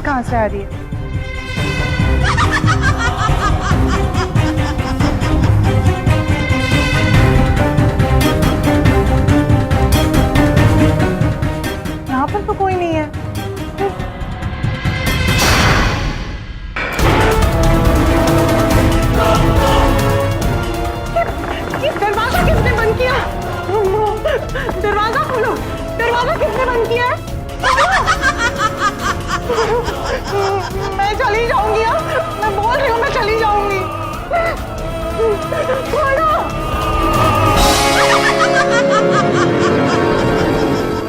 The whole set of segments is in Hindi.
कहाँ से आ रही है? यहाँ पर तो कोई नहीं है। ये दरवाजा किसने बंद किया? दरवाजा खोलो, दरवाजा किसने बंद किया है? मैं चली जाऊंगी अब, मैं बोल रही हूँ मैं चली जाऊंगी। खोलो।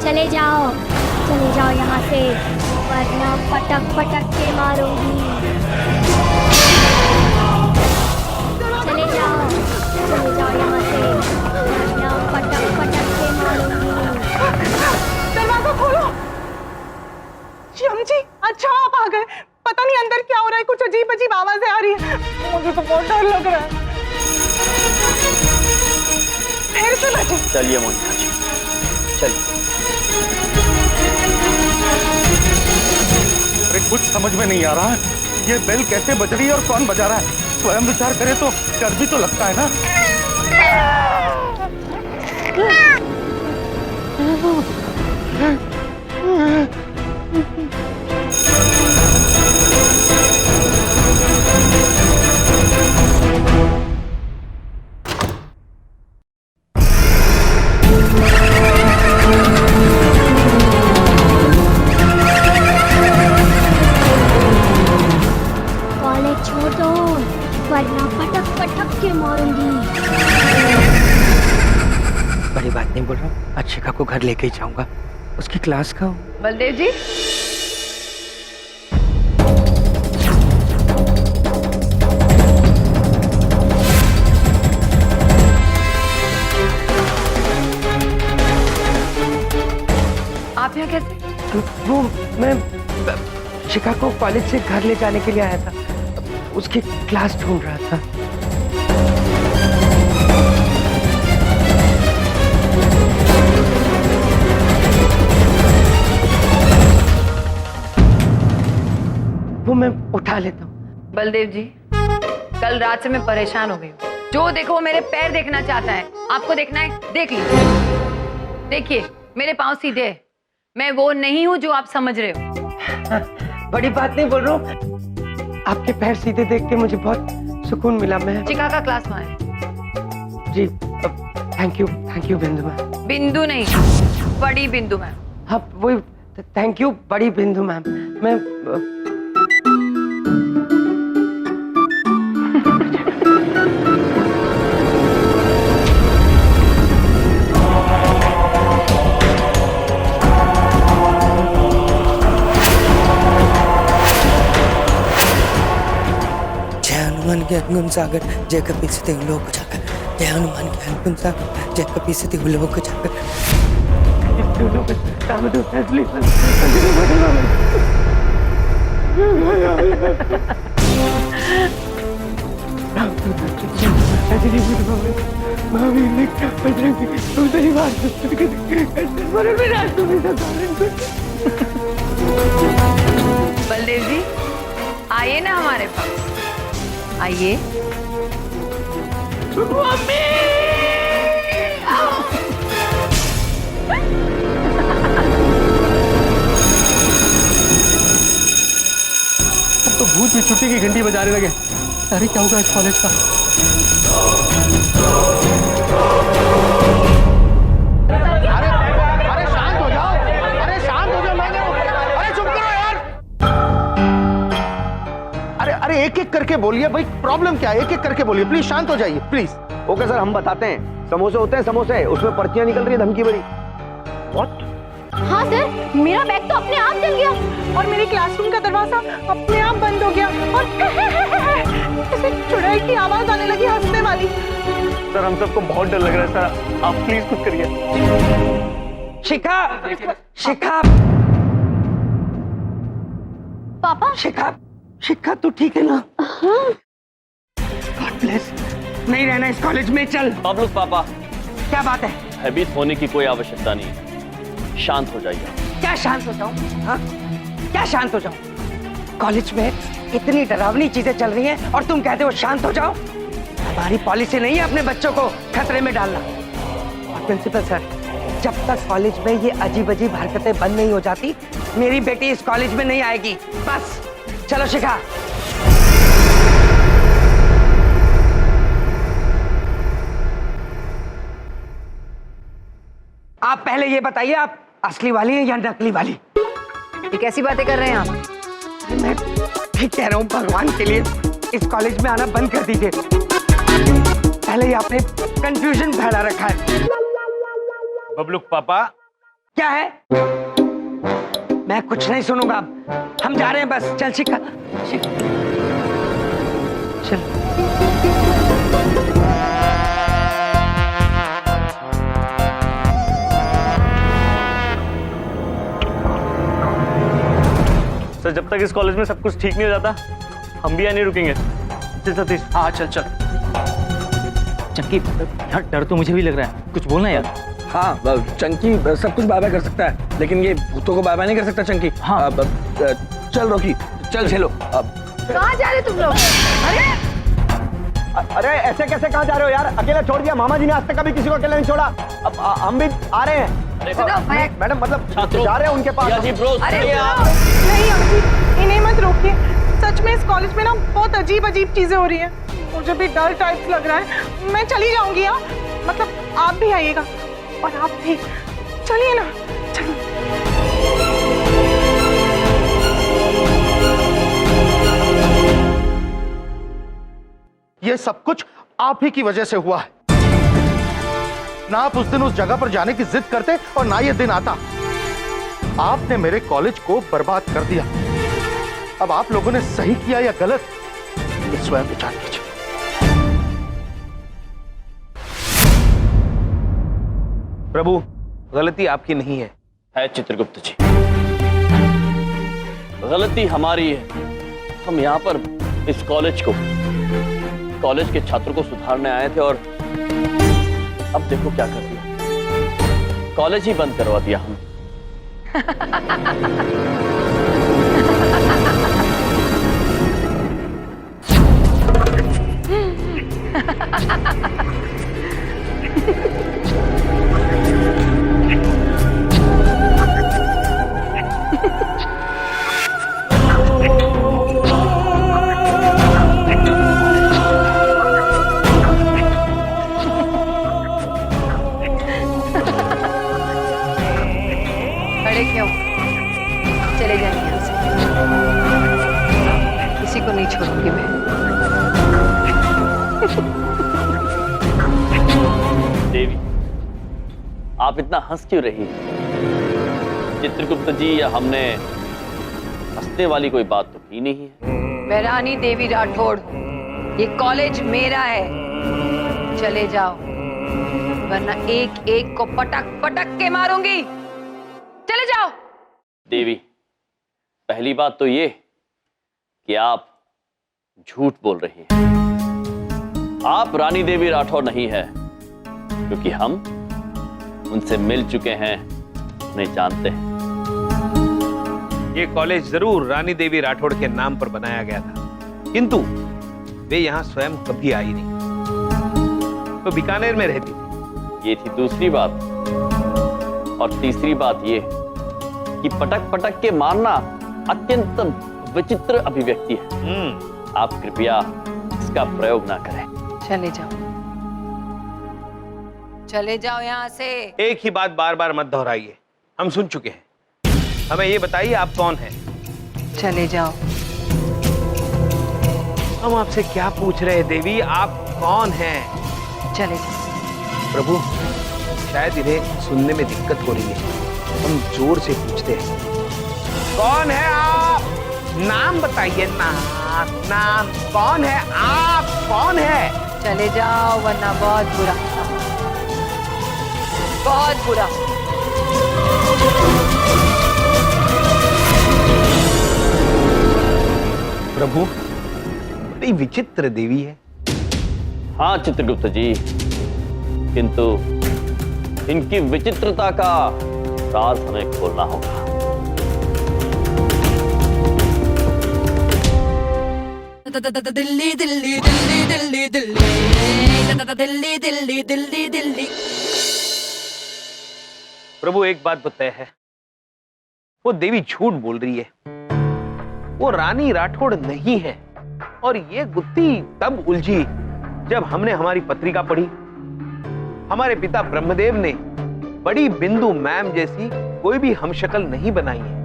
चले जाओ यहाँ से, वरना पटक पटक के मारूंगी। चले जाओ यहाँ से, वरना पटक पटक के मारूंगी। दरवाजा खोलो। श्याम जी, अच्छा आप आ गए। पता नहीं अंदर क्या हो रहा है, कुछ अजीब अजीब आवाजें आ रही है। मुझे तो बहुत डर लग रहा है। फिर से बैठे। चलिए मोनिका जी, चलिए। अरे कुछ समझ में नहीं आ रहा है, ये बेल कैसे बज रही है और कौन बजा रहा है? स्वयं विचार करे तो डर भी तो लगता है ना। कॉलेज छोड़ दो, वरना पटक पटक के मारूंगी। बड़ी बात नहीं बोल रहा हूँ, आज शिखा को घर लेके ही जाऊंगा। उसकी क्लास का बलदेव जी, आप यहाँ कैसे? वो मैं शिखा को कॉलेज से घर ले जाने के लिए आया था, उसकी क्लास ढूंढ रहा था। वो मैं उठा लेता हूँ। बलदेव जी, कल रात से मैं परेशान हो गई हूँ। जो देखो मेरे पैर देखना चाहता है। आपको देखना है, देख लीजिए। देखिए मेरे पाँव सीधे हैं। मैं वो नहीं हूँ जो आप समझ रहे हो। बड़ी बात नहीं बोल रहा हूँ, आपके पैर सीधे देख के मुझे बहुत सुकून मिला। मैं चिका का क्लास वहाँ है। जी, थैंक यू बिंदु मैम। बिंदु नहीं, बड़ी बिंदु मैम। हाँ वही, थैंक यू बड़ी बिंदु मैम। मैं हनुमान ज्ञान गुण सागर जय कपी सती लोक जाकर, जय हनुमान ज्ञान गुण सागर जय कपी सती लोक जाकर। बलदेव जी, आइए ना हमारे पास, आइए। अब तो भूत भी छुट्टी की घंटी बजाने लगे। अरे क्या होगा इस कॉलेज का? अरे शांत हो जाओ, अरे शांत हो जाओ। अरे चुप करो यार। अरे एक एक करके बोलिए भाई, प्रॉब्लम क्या है? एक एक करके बोलिए प्लीज, शांत हो जाइए प्लीज। ओके सर, हम बताते हैं। समोसे होते हैं समोसे, उसमें पर्चियां निकल रही है धमकी भरी। व्हाट? हाँ सर, मेरा बैग तो अपने आप जल गया और मेरी क्लासरूम का दरवाजा अपने आप बंद हो गया और ऐसे चुड़ैल की आवाज आने लगी, हंसने वाली। सर हम सबको बहुत डर लग रहा है सर, आप प्लीज कुछ करिए। शिखा, शिखा, पापा। शिखा, शिखा तू ठीक है ना? God bless. नहीं रहना इस कॉलेज में, चल। बाबलू पापा, क्या बात है? भयभीत होने की कोई आवश्यकता नहीं है, शांत हो जाइए। क्या शांत हो जाऊं? हाँ? क्या शांत हो जाऊं? कॉलेज में इतनी डरावनी चीजें चल रही हैं और तुम कहते हो शांत हो जाओ। हमारी पॉलिसी नहीं है अपने बच्चों को खतरे में डालना। और प्रिंसिपल सर, जब तक कॉलेज में ये अजीब अजीब हरकतें बंद नहीं हो जाती, मेरी बेटी इस कॉलेज में नहीं आएगी। बस चलो शिखा। आप पहले ये बताइए, आप असली वाली हैं या नकली वाली? ये कैसी बातें कर रहे हैं आप? मैं ठीक कह रहा हूँ, भगवान के लिए इस कॉलेज में आना बंद कर दीजिए। पहले ही आपने कंफ्यूजन फैला रखा है। बबलुक पापा, क्या है? मैं कुछ नहीं सुनूंगा अब। हम जा रहे हैं बस। चल शिखा, चल। सर जब तक इस कॉलेज में सब कुछ ठीक नहीं हो जाता, हम भी यहाँ नहीं रुकेंगे। चल सतीश। हाँ चल चल। चंकी, यार डर तो मुझे भी लग रहा है, कुछ बोलना यार। हाँ चंकी सब कुछ बाय बाय कर सकता है, लेकिन ये भूतों को बाय बाय नहीं कर सकता चंकी। हाँ। चल रॉकी, चल चलो। कहाँ जा रहे तुम लोग? अरे ऐसे कैसे कहाँ जा रहे हो यार? अकेला छोड़ दिया? मामा जी ने आज तक कभी किसी को अकेला नहीं छोड़ा। अब हम भी आ रहे हैं। सुनो, मैडम मतलब जा रहे हैं उनके पास। अरे नहीं अंकित, इन्हें मत रोकिए। सच में इस कॉलेज में ना बहुत अजीब अजीब चीजें हो रही हैं। मुझे भी डर टाइप्स लग रहा है। मैं चली जाऊंगी यहाँ, मतलब आप भी आइएगा और आप भी चलिए ना, चलिए। ये सब कुछ आप ही की वजह से हुआ है। ना आप उस दिन उस जगह पर जाने की जिद करते और ना ये दिन आता। आपने मेरे कॉलेज को बर्बाद कर दिया। अब आप लोगों ने सही किया या गलत, ये स्वयं विचार कीजिए। प्रभु, गलती आपकी नहीं है चित्रगुप्त जी, गलती हमारी है। हम यहाँ पर इस कॉलेज के छात्रों को सुधारने आए थे और अब देखो क्या कर दिया। कॉलेज ही बंद करवा दिया हमने। खड़े क्यों? चले जाइए यहाँ से। किसी को नहीं छोड़ूंगी मैं। देवी, आप इतना हंस क्यों रही हैं? चित्रगुप्त जी या हमने हंसने वाली कोई बात तो की नहीं है। मैं रानी देवी राठौड़ हूँ। ये कॉलेज मेरा है। चले जाओ, वरना एक एक को पटक पटक के मारूंगी। चले जाओ। देवी, पहली बात तो ये कि आप झूठ बोल रही हैं। आप रानी देवी राठौड़ नहीं है, क्योंकि हम उनसे मिल चुके हैं, उन्हें जानते हैं। ये कॉलेज जरूर रानी देवी राठौड़ के नाम पर बनाया गया था, किंतु वे यहाँ स्वयं कभी आई नहीं, तो बीकानेर में रहती थी। ये थी दूसरी बात। और तीसरी बात ये कि पटक पटक के मारना अत्यंत विचित्र अभिव्यक्ति है। आप कृपया इसका प्रयोग ना करें। चले जाओ, चले जाओ यहाँ से। एक ही बात बार बार मत दोहराइए, हम सुन चुके हैं। हमें ये बताइए, आप कौन हैं? चले जाओ। हम आपसे क्या पूछ रहे हैं देवी, आप कौन हैं? चले जाओ। प्रभु, शायद इन्हें सुनने में दिक्कत हो रही है, हम जोर से पूछते हैं। कौन है आप? नाम बताइए। नाम कौन है आप? कौन है? चले जाओ, वरना बहुत बुरा, बहुत बुरा। प्रभु, बड़ी विचित्र देवी है। हाँ चित्रगुप्त जी, किंतु इनकी विचित्रता का राज हमें खोलना होगा। दिल्ली दिल्ली दिल्ली दिल्ली दिल्ली दिल्ली दिल्ली दिल्ली। प्रभु एक बात बताया है, वो देवी झूठ बोल रही है, वो रानी राठौड़ नहीं है। और ये गुत्थी तब उलझी जब हमने हमारी पत्रिका पढ़ी। हमारे पिता ब्रह्मदेव ने बड़ी बिंदु मैम जैसी कोई भी हमशक्ल नहीं बनाई है।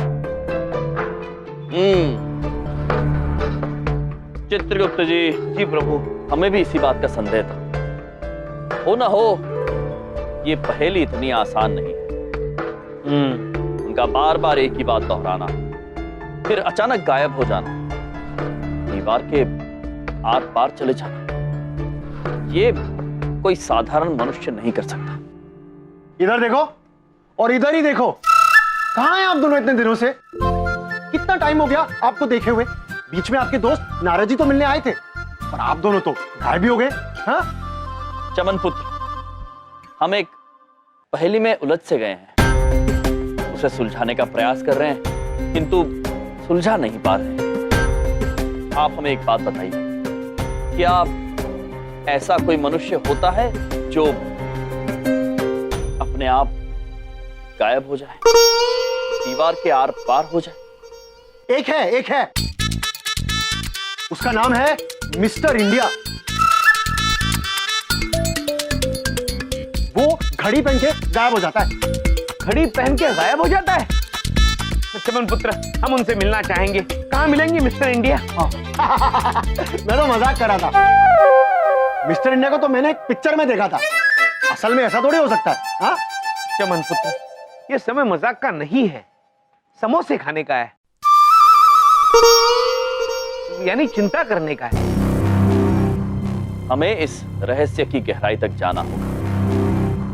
चित्रगुप्त जी, जी प्रभु। हमें भी इसी बात का संदेह था। हो ना हो, ये पहेली इतनी आसान नहीं है। उनका बार बार एक ही बात दोहराना, फिर अचानक गायब हो जाना, दीवार के आर पार चले जाना, ये कोई साधारण मनुष्य नहीं कर सकता। इधर देखो और इधर ही देखो, कहां हैं आप दोनों इतने दिनों से? कितना टाइम हो गया आपको देखे हुए? बीच में आपके दोस्त नारद जी तो मिलने आए थे, पर आप दोनों तो गायब भी हो गए। हाँ? चमन पुत्र, हम एक पहेली में उलझ से गए हैं, उसे सुलझाने का प्रयास कर रहे हैं, किंतु सुलझा नहीं पा रहे। आप हमें एक बात बताइए, क्या ऐसा कोई मनुष्य होता है जो अपने आप गायब हो जाए, दीवार के आर पार हो जाए? एक है, उसका नाम है मिस्टर इंडिया। वो घड़ी पहन के गायब हो जाता है। घड़ी पहन के गायब हो जाता है? चमन पुत्र, हम उनसे मिलना चाहेंगे। कहाँ मिलेंगे मिस्टर इंडिया? मैं तो मजाक कर रहा था। मिस्टर इंडिया को तो मैंने एक पिक्चर में देखा था, असल में ऐसा थोड़ी हो सकता है। हाँ? चमन पुत्र, ये समय मजाक का नहीं है, समोसे खाने का है, यानी चिंता करने का है। हमें इस रहस्य की गहराई तक जाना होगा।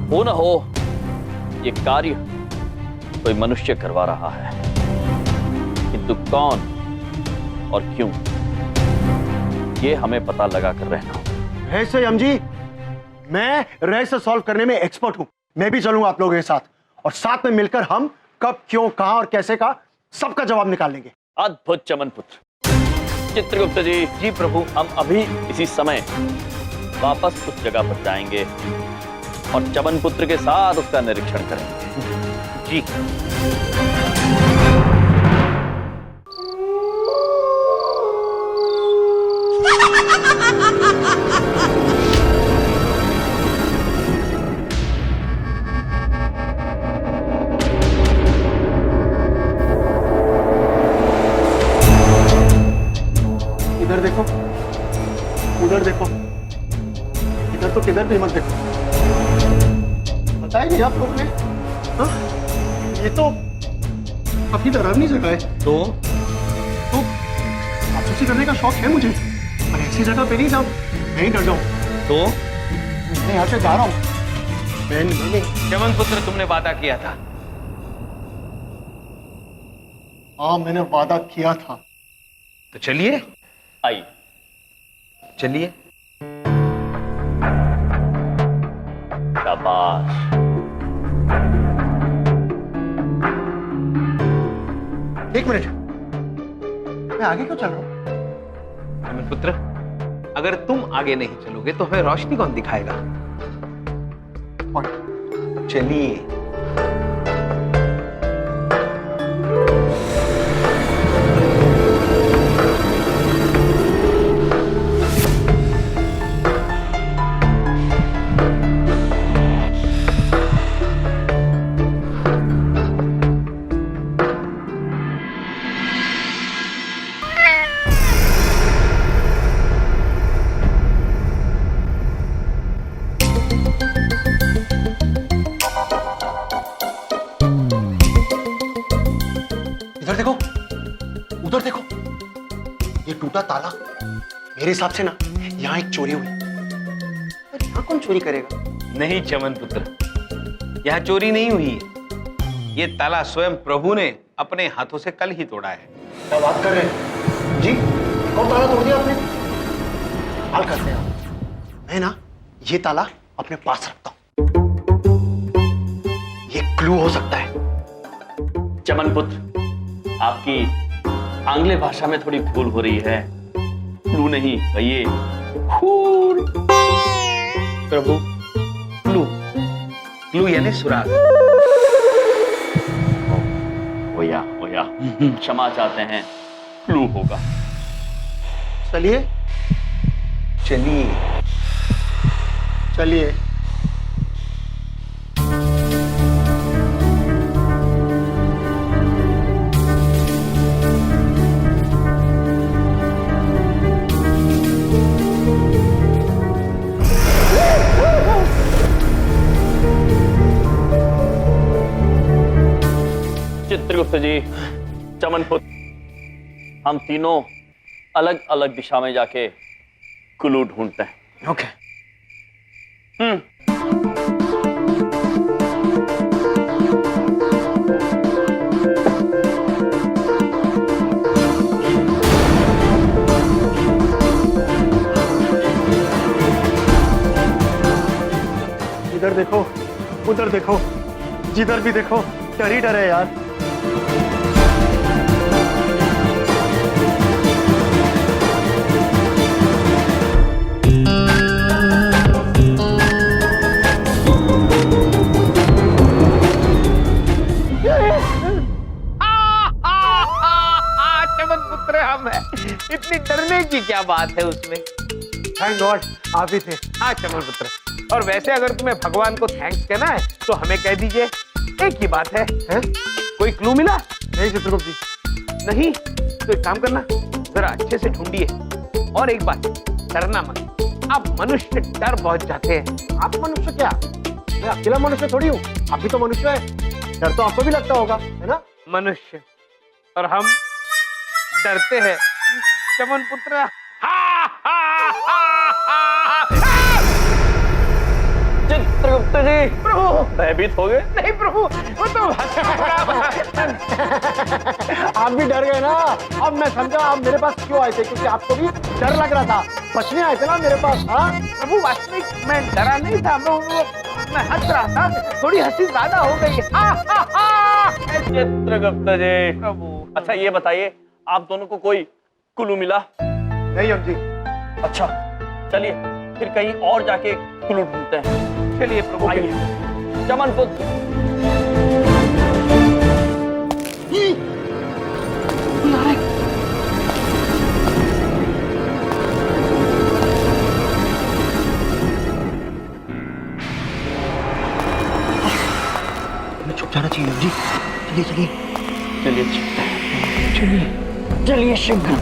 हो न हो ये कार्य कोई मनुष्य करवा रहा है, किंतु कौन और क्यों, ये हमें पता लगा कर रहना होगा। रहस्य यम जी, मैं रहस्य सॉल्व करने में एक्सपर्ट हूं। मैं भी चलूंगा आप लोगों के साथ, और साथ में मिलकर हम कब, क्यों, कहां और कैसे का सबका जवाब निकाल लेंगे। अद्भुत चमन पुत्र। चित्रगुप्त जी, जी प्रभु। हम अभी इसी समय वापस उस जगह पर जाएंगे और चमन पुत्र के साथ उसका निरीक्षण करेंगे। जी। इधर देखो, उधर देखो, इधर तो किधर भी मत देखो। बताया नहीं आप लोग ने? हाँ? ये तो काफी डरावनी जगह है। तो जासूसी करने का शौक है मुझे, पर ऐसी जगह पे नहीं जाऊं, नहीं डर जाऊं। तो मैं यहाँ से जा रहा हूँ। मैंने चमन पुत्र, तुमने वादा किया था। हाँ, मैंने वादा किया था। तो चलिए, आइए। चलिए। शाबाश। एक मिनट, मैं आगे क्यों चल रहा हूं? चमन पुत्र, अगर तुम आगे नहीं चलोगे तो हमें रोशनी कौन दिखाएगा? चलिए। इधर देखो, उधर देखो, ये टूटा ताला। मेरे हिसाब से ना यहाँ एक चोरी हुई। पर यहाँ कौन चोरी करेगा? नहीं चमन पुत्र, यहाँ चोरी नहीं हुई है। ये ताला स्वयं प्रभु ने अपने हाथों से कल ही तोड़ा है। क्या बात कर रहे हैं जी? कौन ताला तोड़ दिया आपने? हाल करते हैं आप। मैं ना ये ताला अपने पास रखता हूं, ये क्लू हो सकता है। चमन पुत्र, आपकी आंग्ल भाषा में थोड़ी भूल हो रही है। क्लू नहीं कहिए फूल। प्रभु, क्लू, क्लू यानी सुराग। होया क्षमा चाहते हैं, क्लू होगा। चलिए चलिए। चलिए। चित्रगुप्त जी, चमनपुत्र, हम तीनों अलग अलग दिशा में जाके क्लू ढूंढते हैं। ओके। इधर देखो, उधर देखो, जिधर भी देखो डर ही डर है यार। चमनपुत्र हम है, इतनी डरने की क्या बात है उसमें। थैंक गॉड आप ही थे। हाँ चमनपुत्र, और वैसे अगर तुम्हें भगवान को थैंक्स कहना है तो हमें कह दीजिए, एक ही बात है। कोई क्लू मिला? नहीं चित्रगुप्त जी। नहीं तो एक काम करना, जरा अच्छे से ढूंढिए। और एक बात, डरना मत। आप मनुष्य डर बहुत जाते हैं। आप मनुष्य क्या? मैं अकेला मनुष्य थोड़ी हूँ, आप भी तो मनुष्य है। डर तो आपको भी लगता होगा, है ना? मनुष्य और हम डरते हैं चमनपुत्र। चित्रगुप्त जी, प्रभु भयभीत हो गए? नहीं प्रभु, वो तो आप भी डर गए ना। अब मैं समझा आप मेरे पास क्यों आए थे, क्योंकि आपको भी डर लग रहा था। बचने आए थे ना मेरे पास। हाँ प्रभु, वास्तविक मैं डरा नहीं था, मैं हंस रहा था, थोड़ी हंसी ज्यादा हो गई। चित्रगुप्त जी, प्रभु। अच्छा ये बताइए, आप दोनों को कोई क्लू मिला? नहीं हम जी। अच्छा चलिए फिर कहीं और जाके क्लू ढूंढते हैं। चलिए प्रभु। आइए चमनपुत्र। हमें छुप जाना चाहिए जी। चलिए चलिए चलिए चलते हैं। चलिए चलिए शीघ्र।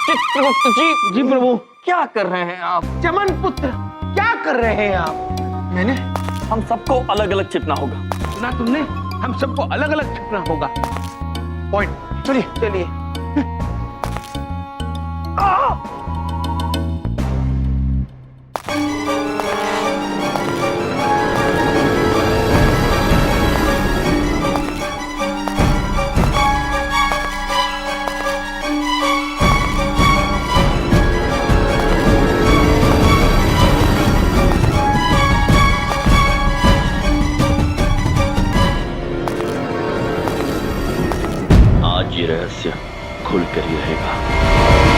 चित्रगुप्त जी। जी प्रभु। क्या कर रहे हैं आप? चमनपुत्र, क्या कर रहे हैं आप? मैंने हम सबको अलग अलग छिपना होगा। सुना तुमने? हम सबको अलग अलग छिपना होगा। पॉइंट। चलिए चलिए। आज ये रहस्य खुल कर ही रहेगा।